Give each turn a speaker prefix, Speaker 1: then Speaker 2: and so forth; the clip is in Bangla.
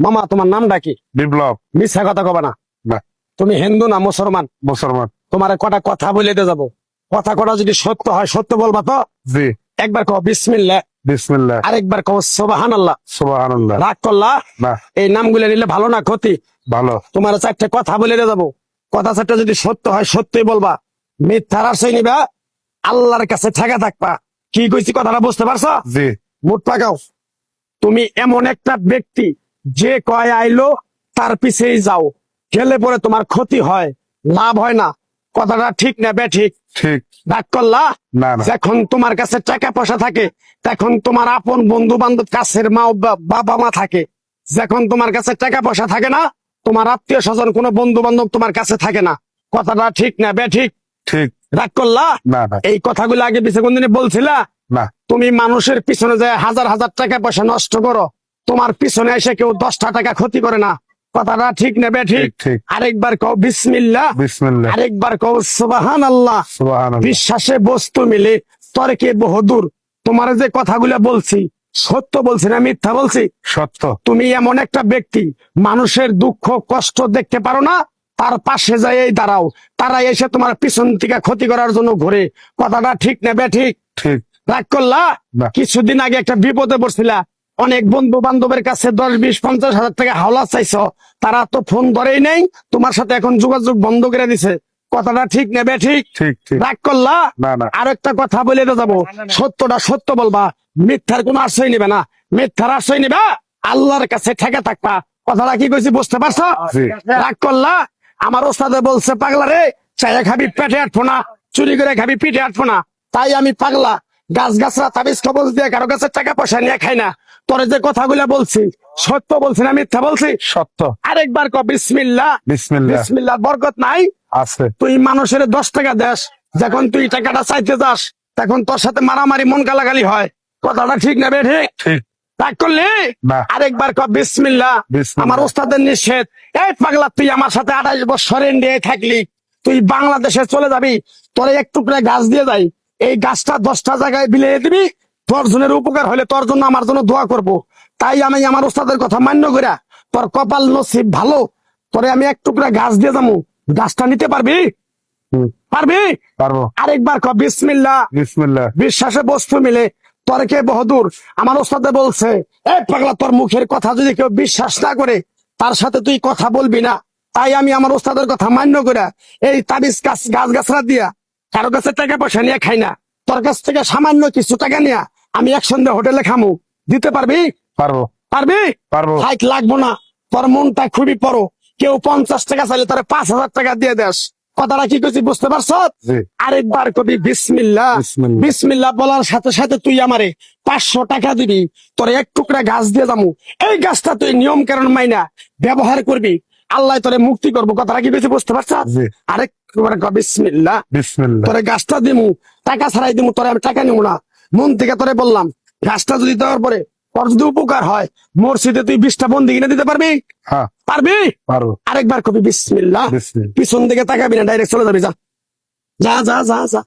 Speaker 1: মামা তোমার নামটা কি?
Speaker 2: বিপ্লব।
Speaker 1: মিথ্যা কথা কবা না।
Speaker 2: না।
Speaker 1: তুমি হিন্দু না মুসলমান?
Speaker 2: মুসলমান।
Speaker 1: তোমার কটা কথা বলে দিয়ে যাবো, কথা কটা যদি সত্য হয় সত্য বলবা তো?
Speaker 2: জি।
Speaker 1: একবার কও বিসমিল্লাহ।
Speaker 2: বিসমিল্লাহ।
Speaker 1: আরেকবার কও সুবহানাল্লাহ।
Speaker 2: সুবহানাল্লাহ।
Speaker 1: রাগ করলা?
Speaker 2: না।
Speaker 1: এই নামগুলো নিলে ভালো না ক্ষতি?
Speaker 2: ভালো।
Speaker 1: তোমার চারটে কথা বলে দিয়ে যাবো, কথা চারটা যদি সত্য হয় সত্যই বলবা, মিথ্যার আশ্রয় নিবা, আল্লাহর কাছে ঠেকা থাকবা। কি কইছি কথাটা বুঝতে পারছো?
Speaker 2: জি।
Speaker 1: মুখ পাকাও। তুমি এমন একটা ব্যক্তি যে কয় আইলো তার পিছেই যাও, গেলে পরে তোমার ক্ষতি হয়, লাভ হয় না। কথাটা ঠিক না বে ঠিক?
Speaker 2: ঠিক।
Speaker 1: রাগ করলা?
Speaker 2: না না।
Speaker 1: যখন তোমার কাছে টাকা পয়সা থাকে তখন তোমার আপন বন্ধু বান্ধব, কাছের মা বাবা মা থাকে। যখন তোমার কাছে টাকা পয়সা থাকে না, তোমার আত্মীয় স্বজন কোনো বন্ধু বান্ধব তোমার কাছে থাকে না। কথাটা ঠিক না বে ঠিক?
Speaker 2: ঠিক।
Speaker 1: রাগ করলা?
Speaker 2: না না।
Speaker 1: এই কথাগুলো আগে পিছে কোনদিনে বলছিলা?
Speaker 2: না।
Speaker 1: তুমি মানুষের পিছনে যায় হাজার হাজার টাকা পয়সা নষ্ট করো, তোমার পিছনে এসে কেউ 10টা টাকা ক্ষতি করে না। কথাটা ঠিক নেবে ঠিক?
Speaker 2: ঠিক।
Speaker 1: আরেকবার কও বিসমিল্লাহ।
Speaker 2: বিসমিল্লাহ।
Speaker 1: আরেকবার কও সুবহানাল্লাহ।
Speaker 2: সুবহানাল্লাহ।
Speaker 1: বিশ্বাসে বস্তু মিলে তর্কে বহুদূর। তোমার যে কথাগুলো বলছি সত্য বলছি না মিথ্যা বলছি?
Speaker 2: সত্য।
Speaker 1: তুমি এমন একটা ব্যক্তি, মানুষের দুঃখ কষ্ট দেখতে পারো না, তার পাশে যাই দাঁড়াও, তারা এসে তোমার পিছন থেকে ক্ষতি করার জন্য ঘুরে। কথাটা ঠিক নেবে ঠিক?
Speaker 2: ঠিক।
Speaker 1: রাগ করলা?
Speaker 2: না।
Speaker 1: কিছুদিন আগে একটা বিপদে পড়ছিলা, অনেক বন্ধু বান্ধবের কাছে 10, 20, 50 হাজার টাকা হাওলা চাইছো, তারা তো ফোন ধরেই নেই, তোমার সাথে এখন যোগাযোগ বন্ধ করে দিছে। কথাটা ঠিক নেবে ঠিক?
Speaker 2: ঠিক। ঠিক।
Speaker 1: রাগ করলা?
Speaker 2: না না।
Speaker 1: আর একটা কথা বলে যাবো, সত্যটা সত্য বলবা, মিথ্যার কোনো আশ্রয় নিবে না। মিথ্যার আশ্রয় নিবা, আল্লাহর কাছে ঠেকে থাকবা। কথাটা কি কইছি বুঝতে পারছো?
Speaker 2: জি।
Speaker 1: রাগ করলা? আমার ওস্তাদে বলছে পাগলা রে, চাইয়া খাবি পেটে আটবো না, চুরি করে খাবি পিঠে আটবো না। তাই আমি পাগলা, গাছ গাছরা তাবিজ কবজ দিয়ে কারো কাছে টাকা পয়সা নিয়ে খাই না। তোরে যে কথাগুলো বলছি সত্য বলছি না মিথ্যা বলছি?
Speaker 2: সত্য।
Speaker 1: আরেকবার ক বিসমিল্লাহ।
Speaker 2: বিসমিল্লাহ।
Speaker 1: বিসমিল্লাহ বরকত নাই?
Speaker 2: আছে।
Speaker 1: তুই মানুষের 10 টাকা দেস, যখন তুই টাকাটা চাইতে যাস তখন তোর সাথে মারামারি মন গালাগালি হয়। কথাটা ঠিক না বে ঠিক?
Speaker 2: ঠিক।
Speaker 1: রাগ করলি?
Speaker 2: না।
Speaker 1: আরেকবার ক বিসমিল্লাহ।
Speaker 2: বিসমিল্লাহ।
Speaker 1: আমার ওস্তাদের নিষেধ। এই পাগলা, তুই আমার সাথে 28 বছর ইন্ডিয়ায় থাকলি, তুই বাংলাদেশে চলে যাবি, তোরে এক টুকরা গাছ দিয়ে যাই, এই গাছটা 10টা জায়গায় বিলিয়ে দিবি, তোর জনের উপকার হলে তোর জন্য আমার জন্য দোয়া করব। তাই আমি আমার ওস্তাদের কথা মান্য করিয়া, তোর কপাল নসিব ভালো, তোরে আমি এক টুকরা গাছ দিয়ে যাবো, গাছটা নিতে পারবি? পারবি?
Speaker 2: পারবো।
Speaker 1: আরেকবার ক বিসমিল্লাহ।
Speaker 2: বিসমিল্লাহ।
Speaker 1: বিশ্বাসে বস্তু মিলে তর্কে বহুদূর। আমার ওস্তাদে বলছে, এই পাগলা, তোর মুখের কথা যদি কেউ বিশ্বাস না করে তার সাথে তুই কথা বলবি না। তাই আমি আমার ওস্তাদের কথা মান্য করে এই তাবিজ গাছ গাছরা দিয়া কারো কাছে টাকা পয়সা নিয়ে খাই না। তোর কাছ থেকে সামান্য কিছু টাকা নিয়ে আমি একসঙ্গে হোটেলে খামু, দিতে পারবি?
Speaker 2: পারবো।
Speaker 1: পারবি?
Speaker 2: পারবো।
Speaker 1: হাইক লাগবো না, তোর মনটা খুবই বড়। কেউ 50 টাকা চাইলে তোর 5,000 টাকা দিয়ে দেস। কথাটা কি করছি বুঝতে পারছ?
Speaker 2: জি।
Speaker 1: আরেকবার কবি বিসমিল্লাহ।
Speaker 2: বিসমিল্লাহ।
Speaker 1: বিসমিল্লাহ বলার সাথে সাথে তুই আমারে 500 টাকা দিবি, তোর এক টুকরা গাছ দিয়ে যাবো। এই গাছটা তুই নিয়ম কারণ মাইনা ব্যবহার করবি, আল্লাহ তোরে মুক্তি করবো। কথাটা কি কইছি বুঝতে পারছ?
Speaker 2: জি।
Speaker 1: আরেকবার ক বিসমিল্লাহ।
Speaker 2: বিসমিল্লাহ।
Speaker 1: তোরে গাছটা দিমু, টাকা ছাড়াই দিমু, তোরে আমি টাকা নিবো না, মন থেকে তোরে বললাম। গাছটা যদি দেওয়ার পরে তোর যদি উপকার হয়, মসজিদে তুই 20টা বন্দি কিনে দিতে পারবি?
Speaker 2: হ্যাঁ
Speaker 1: পারবি?
Speaker 2: পারবো।
Speaker 1: আরেকবার কবি বিসমিল্লাহ।
Speaker 2: বিসমিল্লাহ।
Speaker 1: পিছন দিকে তাকাবি না, ডাইরেক্ট চলে যাবি। যা যা যা যা যা।